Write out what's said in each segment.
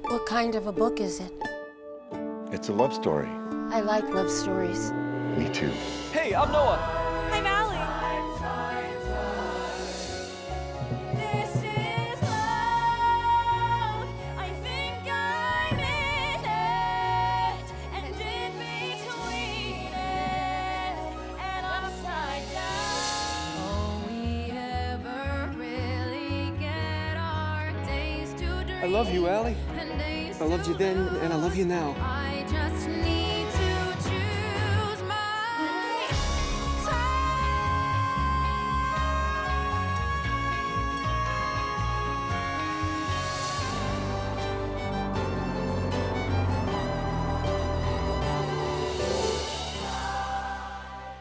What kind of a book is it? It's a love story. I like love stories. Me too. Hey, I'm Noah. I'm Allie. This is love. I think I'm in it, and in between it and upside down. All we ever really get are days to dream. I love you, Allie. And days I loved you then, and I love you now. I just need to choose my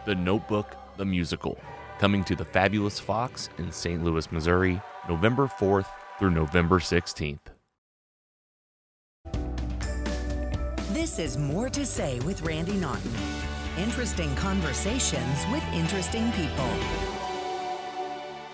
The Notebook, the musical, coming to the Fabulous Fox in St. Louis, Missouri, November 4th through November 16th. This is More to Say with Randy Naughton. Interesting conversations with interesting people.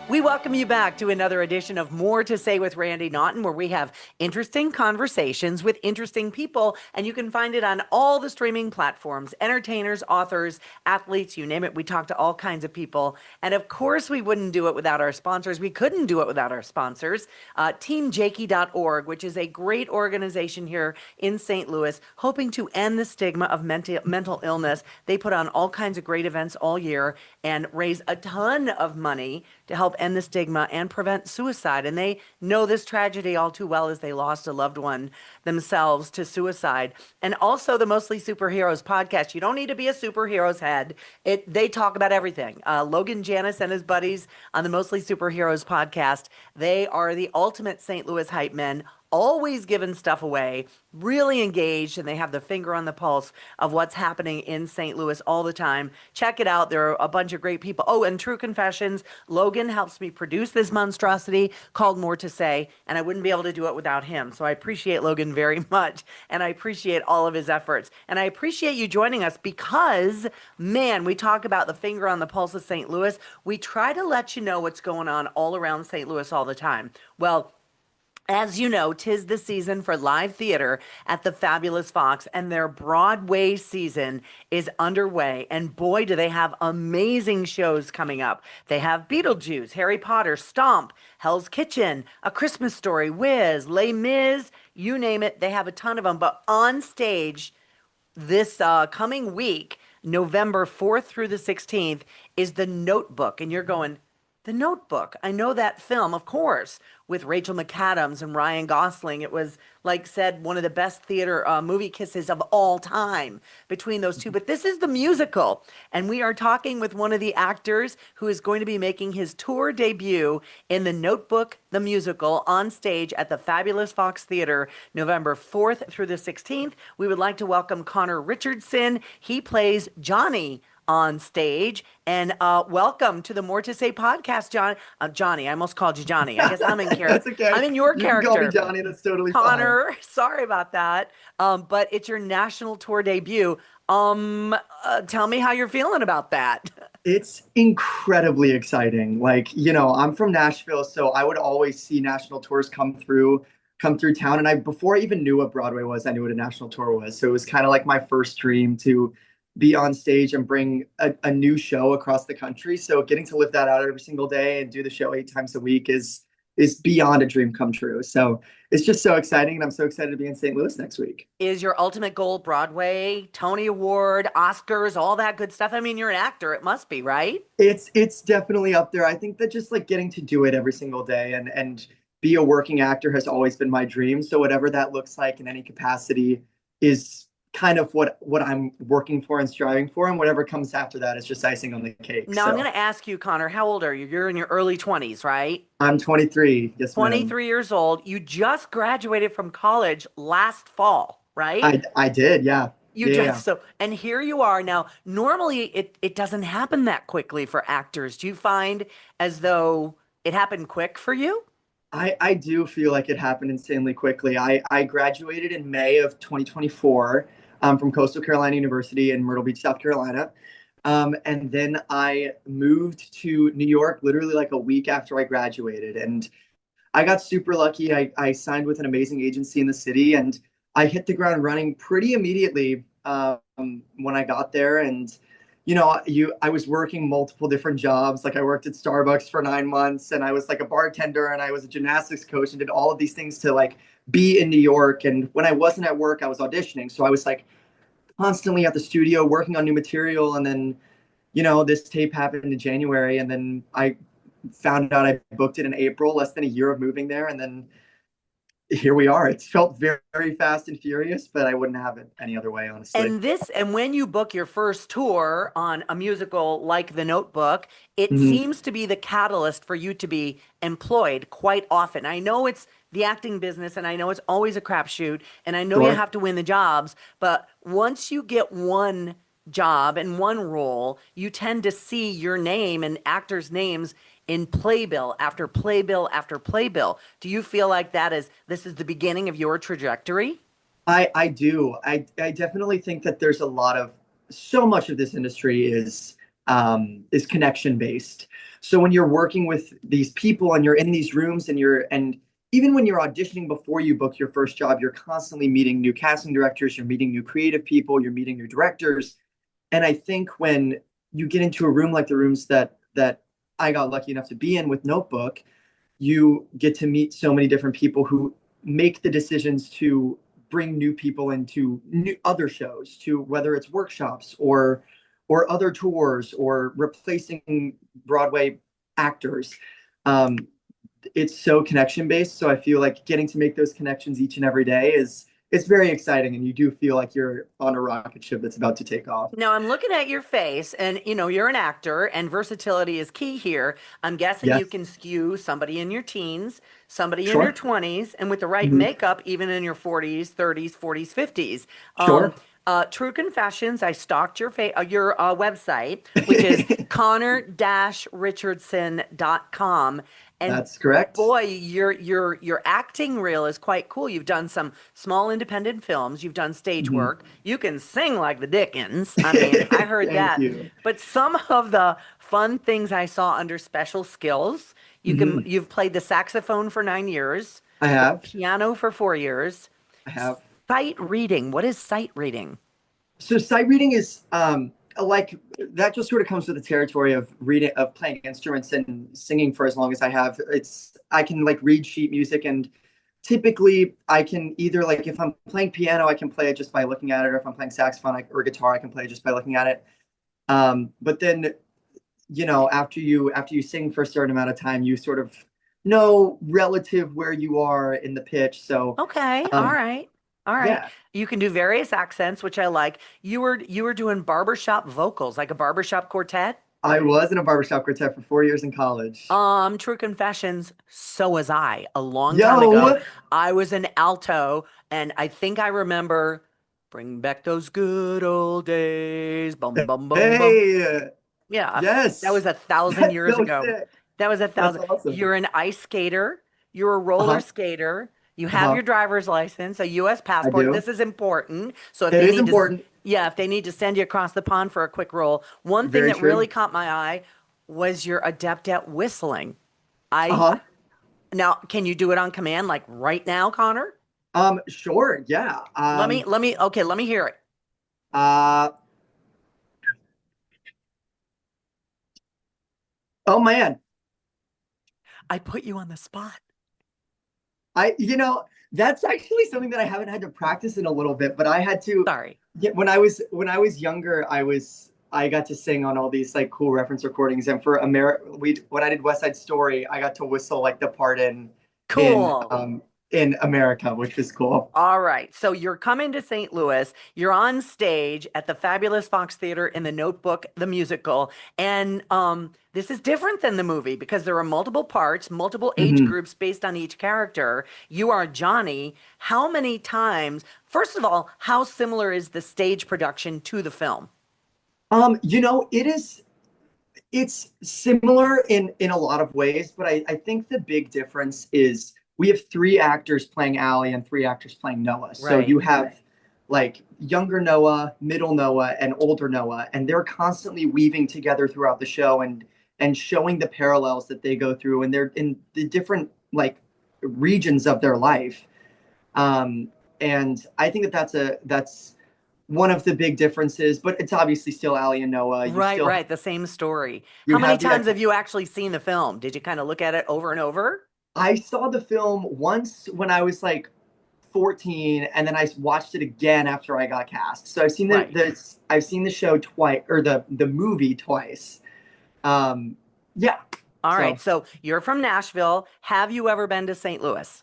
We welcome you back to another edition of More to Say with Randy Naughton, where we have interesting conversations with interesting people, and you can find it on all the streaming platforms, entertainers, authors, athletes, you name it. We talk to all kinds of people, and of course we wouldn't do it without our sponsors. We couldn't do it without our sponsors. TeamJakey.org, which is a great organization here in St. Louis, hoping to end the stigma of mental illness. They put on all kinds of great events all year and raise a ton of money to help end the stigma and prevent suicide. And they know this tragedy all too well, as they lost a loved one themselves to suicide. And also the Mostly Superheroes podcast. You don't need to be a superhero's head. They talk about everything. Logan Janis and his buddies on the Mostly Superheroes podcast, they are the ultimate St. Louis hype men, always giving stuff away, really engaged, and they have the finger on the pulse of what's happening in St. Louis all the time. Check it out. There are a bunch of great people. Oh, and True Confessions. Logan helps me produce this monstrosity called More to Say, and I wouldn't be able to do it without him. So I appreciate Logan very much, and I appreciate all of his efforts. And I appreciate you joining us because, man, we talk about the finger on the pulse of St. Louis. We try to let you know what's going on all around St. Louis all the time. Well, as you know, 'tis the season for live theater at the Fabulous Fox, and their Broadway season is underway. And boy, do they have amazing shows coming up. They have Beetlejuice, Harry Potter, Stomp, Hell's Kitchen, A Christmas Story, Wiz, Les Mis, you name it. They have a ton of them. But on stage this coming week, November 4th through the 16th, is The Notebook. And you're going, The Notebook. I know that film, of course, with Rachel McAdams and Ryan Gosling. It was, like said, one of the best theater movie kisses of all time between those two. But this is the musical, and we are talking with one of the actors who is going to be making his tour debut in The Notebook, the musical, on stage at the Fabulous Fox Theater, November 4th through the 16th. We would like to welcome Connor Richardson. He plays Johnny on stage. And welcome to the More to Say podcast, Johnny. I almost called you Johnny. I guess I'm in character. That's okay. I'm in your character. You can call me Johnny. That's totally Connor, fine. sorry about that. But it's your national tour debut. Tell me how you're feeling about that. It's incredibly exciting. Like, I'm from Nashville, so I would always see national tours come through town. And before I even knew what Broadway was, I knew what a national tour was. So it was kind of like my first dream to be on stage and bring a new show across the country. So getting to live that out every single day and do the show 8 times a week is beyond a dream come true. So it's just so exciting, and I'm so excited to be in St. Louis next week. Is your ultimate goal Broadway, Tony Award, Oscars, all that good stuff? I mean, you're an actor. It must be, right? It's definitely up there. I think that just like getting to do it every single day and be a working actor has always been my dream. So whatever that looks like in any capacity is kind of what I'm working for and striving for, and whatever comes after that is just icing on the cake. Now, I'm going to ask you, Connor, how old are you? You're in your early 20s, right? I'm 23. Yes, 23 years old. You just graduated from college last fall, right? I did, yeah. And here you are now. Normally, it doesn't happen that quickly for actors. Do you find as though it happened quick for you? I do feel like it happened insanely quickly. I graduated in May of 2024. From Coastal Carolina University in Myrtle Beach, South Carolina. And then I moved to New York literally like a week after I graduated. And I got super lucky. I signed with an amazing agency in the city, and I hit the ground running pretty immediately when I got there. And I was working multiple different jobs. Like I worked at Starbucks for 9 months, and I was like a bartender, and I was a gymnastics coach, and did all of these things to like be in New York. And when I wasn't at work, I was auditioning. So I was like constantly at the studio working on new material. And then, this tape happened in January, and then I found out I booked it in April, less than a year of moving there. And then here we are. It's felt very, very fast and furious, but I wouldn't have it any other way, honestly. And when you book your first tour on a musical like The Notebook, it Mhm. seems to be the catalyst for you to be employed quite often. I know it's the acting business, and I know it's always a crapshoot, and I know you Sure. have to win the jobs, but once you get one job and one role, you tend to see your name and actors' names in playbill after playbill after playbill. Do you feel like this is the beginning of your trajectory? I do. I definitely think that there's so much of this industry is connection based. So when you're working with these people and you're in these rooms, and even when you're auditioning before you book your first job, you're constantly meeting new casting directors, you're meeting new creative people, you're meeting new directors. And I think when you get into a room like the rooms that I got lucky enough to be in with Notebook, you get to meet so many different people who make the decisions to bring new people into new other shows, to whether it's workshops or other tours or replacing Broadway actors. Um, it's so connection based. So I feel like getting to make those connections each and every day is it's very exciting, and you do feel like you're on a rocket ship that's about to take off. Now I'm looking at your face, and you're an actor, and versatility is key here. I'm guessing you Yes, can skew somebody in your teens, somebody in your sure. 20s, and with the right Mhm. makeup, even in your 40s, 30s, 40s, 50s. Sure. True Confessions, I stalked your website, which is connor-richardson.com. And That's correct. boy, your acting reel is quite cool. You've done some small independent films, you've done stage Mhm. work, you can sing like the Dickens. I mean, I heard Thank that. you. But some of the fun things I saw under special skills, Mhm. you've played the saxophone for 9 years, I the have. piano for 4 years. I have. Sight reading. What is sight reading? So sight reading is like that just sort of comes with the territory of playing instruments and singing for as long as I have. I can like read sheet music, and typically I can either like if I'm playing piano, I can play it just by looking at it, or if I'm playing saxophone or guitar, I can play it just by looking at it. But then after you sing for a certain amount of time, you sort of know relative where you are in the pitch. So Okay, all um, right. All right. yeah. You can do various accents, which I like. You were doing barbershop vocals, like a barbershop quartet. I was in a barbershop quartet for 4 years in college. True confessions, so was I. A long time ago, Yo, I was an alto, and I think I remember bring back those good old days. Bum bum bum bum. hey, Yeah, that yes, was 1,000 years so ago. sick. That was a That's thousand. awesome. You're an ice skater. You're a roller Uh-huh, skater. You have uh-huh. your driver's license, a U.S. I passport. do. This is important. So if It they is need to, important. yeah, if they need to send you across the pond for a quick roll, one thing Very that really true. caught my eye was you're adept at whistling. I Uh-huh. Now, can you do it on command, like right now, Connor? Sure, yeah. Let me hear it. Uh, oh man, I put you on the spot. that's actually something that I haven't had to practice in a little bit, but I had to. Sorry. Yeah, when I was younger, I got to sing on all these like cool reference recordings, and for we when I did West Side Story, I got to whistle like the part in Cool. in America, which was cool. All right. So you're coming to St. Louis. You're on stage at the Fabulous Fox Theater in The Notebook, the musical. And this is different than the movie because there are multiple parts, multiple age Mhm. groups based on each character. You are Johnny. How many times, first of all, how similar is the stage production to the film? It's similar in a lot of ways, but I think the big difference is we have three actors playing Allie and three actors playing Noah. So Right. you have like younger Noah, middle Noah, and older Noah, and they're constantly weaving together throughout the show and showing the parallels that they go through, and they're in the different like regions of their life. And I think that that's one of the big differences, but it's obviously still Allie and Noah. Right. The same story. You How many have the times have you actually seen the film? Did you kind of look at it over and over? I saw the film once when I was like 14, and then I watched it again after I got cast. So I've seen Right. I've seen the show twice, or the movie twice. Yeah. All right. So you're from Nashville. Have you ever been to St. Louis?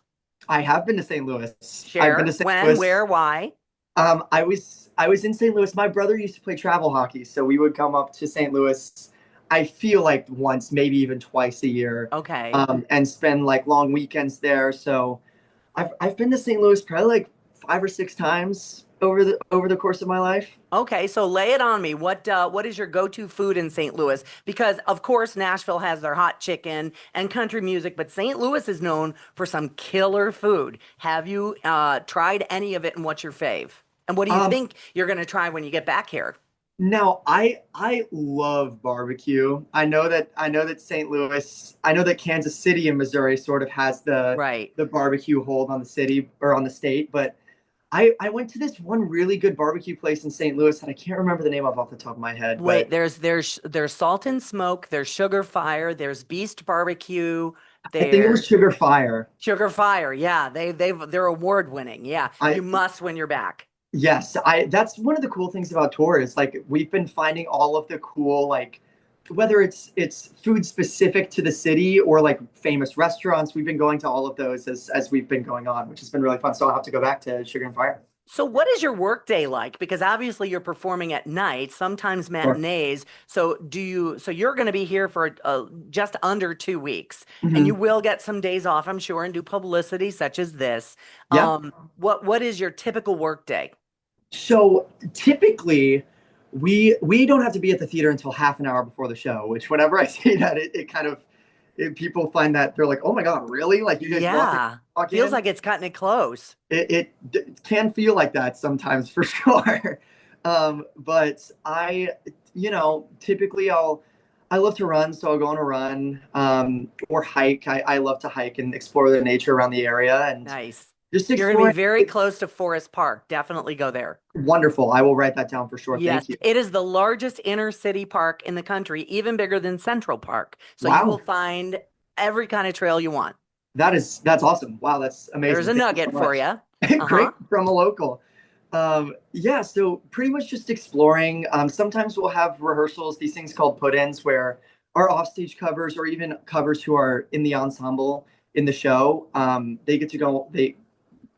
I have been to St. Louis. I've Share. been to St. When, Louis. where, why? I was in St. Louis. My brother used to play travel hockey, so we would come up to St. Louis. I feel like once, maybe even twice a year. Okay. And spend like long weekends there. So I've been to St. Louis probably like 5 or 6 times over the course of my life. Okay, so lay it on me. What is your go-to food in St. Louis? Because of course Nashville has their hot chicken and country music, but St. Louis is known for some killer food. Have you tried any of it, and what's your fave? And what do you think you're going to try when you get back here? Now, I love barbecue. I know that St. Louis, I know that Kansas City in Missouri sort of has the barbecue hold on the city or on the state, but I went to this one really good barbecue place in St. Louis that I can't remember the name of off the top of my head. Wait, but there's Salt and Smoke, there's Sugar Fire, there's Beast Barbecue, I think it was there's Sugar Fire. Sugar Fire. Yeah, they're award winning. Yeah, I you must when you're back. Yes, that's one of the cool things about tours. Like we've been finding all of the cool, like whether it's food specific to the city or like famous restaurants. We've been going to all of those as we've been going on, which has been really fun. So I'll have to go back to Sugar and Fire. So what is your work day like? Because obviously you're performing at night, sometimes matinees. So you're going to be here for just under 2 weeks, and you will get some days off, I'm sure, and do publicity such as this. Yeah. What is your typical work day? So typically, we don't have to be at the theater until half an hour before the show. Which whenever I say that, it kind of people find that they're like, "Oh my God, really? Like you guys walk feels in?" like it's cutting it close. It can feel like that sometimes for sure. But typically I love to run, so I'll go on a run or hike. I love to hike and explore the nature around the area and Nice. just You're going to explore. be very close to Forest Park. Definitely go there. Wonderful. I will write that down for sure. Yes, Thank you. it is the largest inner city park in the country, even bigger than Central Park. So you Wow. will find every kind of trail you want. That's awesome. Wow, that's amazing. There's a Thank you nugget so for much. you. Great from a local. Yeah, so pretty much just exploring. Sometimes we'll have rehearsals, these things called put-ins, where our offstage covers or even covers who are in the ensemble in the show, they get to go. They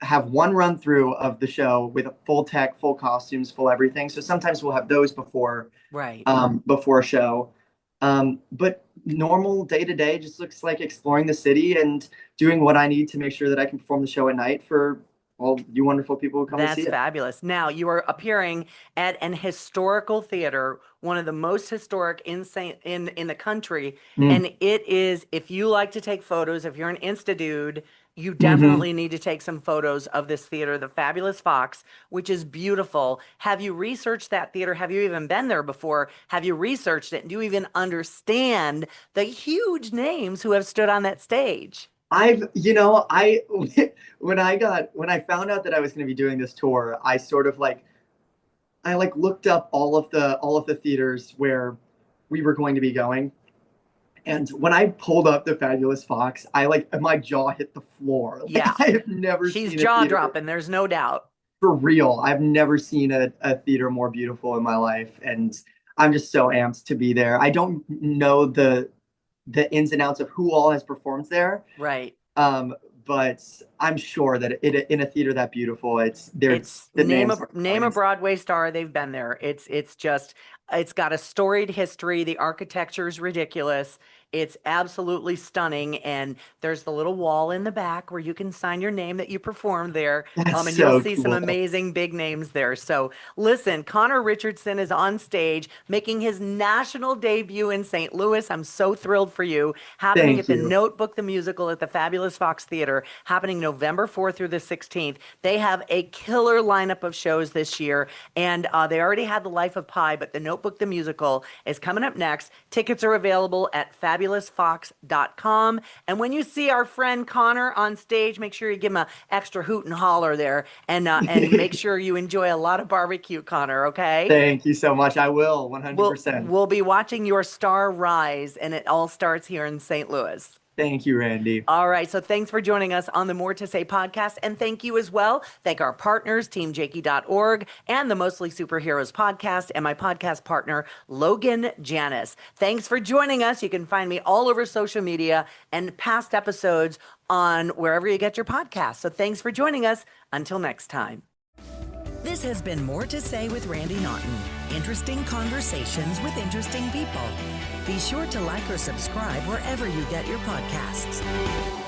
have one run through of the show with a full tech, full costumes, full everything. So sometimes we'll have those before Right. before a show. But normal day to day just looks like exploring the city and doing what I need to make sure that I can perform the show at night for all you wonderful people who come and see That's it. fabulous. Now you are appearing at an historical theater, one of the most historic in the country. And it is, if you like to take photos, if you're an Insta dude, you definitely need to take some photos of this theater, the Fabulous Fox, which is beautiful. Have you researched that theater? Have you even been there before? Have you researched it? Do you even understand the huge names who have stood on that stage? When I found out that I was going to be doing this tour, I sort of I looked up all of the theaters where we were going to be going. And when I pulled up the Fabulous Fox, my jaw hit the floor. Yeah. I have never She's seen jaw a theater dropping, there's no doubt. for real. I've never seen a theater more beautiful in my life, and I'm just so amped to be there. I don't know the ins and outs of who all has performed there. Right. But I'm sure that in a theater that beautiful, it's the name names a Broadway star. They've been there. It's got a storied history. The architecture is ridiculous. It's absolutely stunning. And there's the little wall in the back where you can sign your name that you performed there. That's And so you'll see some cool. amazing big names there. So listen, Connor Richardson is on stage making his national debut in St. Louis. I'm so thrilled for you. Happening Thank at the you. Notebook, the musical at the Fabulous Fox Theater, happening November 4th through the 16th. They have a killer lineup of shows this year. And they already had The Life of Pi, but the Notebook, the musical is coming up next. Tickets are available at Fabulous fabulousfox.com. And when you see our friend Connor on stage, make sure you give him an extra hoot and holler there, and make sure you enjoy a lot of barbecue, Connor, okay? Thank you so much. I will, We'll, 100%. we'll be watching your star rise, and it all starts here in St. Louis. Thank you, Randy. All right. So thanks for joining us on the More to Say podcast. And thank you as well. Thank our partners, teamjakey.org and the Mostly Superheroes podcast, and my podcast partner, Logan Janis. Thanks for joining us. You can find me all over social media and past episodes on wherever you get your podcasts. So thanks for joining us. Until next time. This has been More to Say with Randy Naughton. Interesting conversations with interesting people. Be sure to like or subscribe wherever you get your podcasts.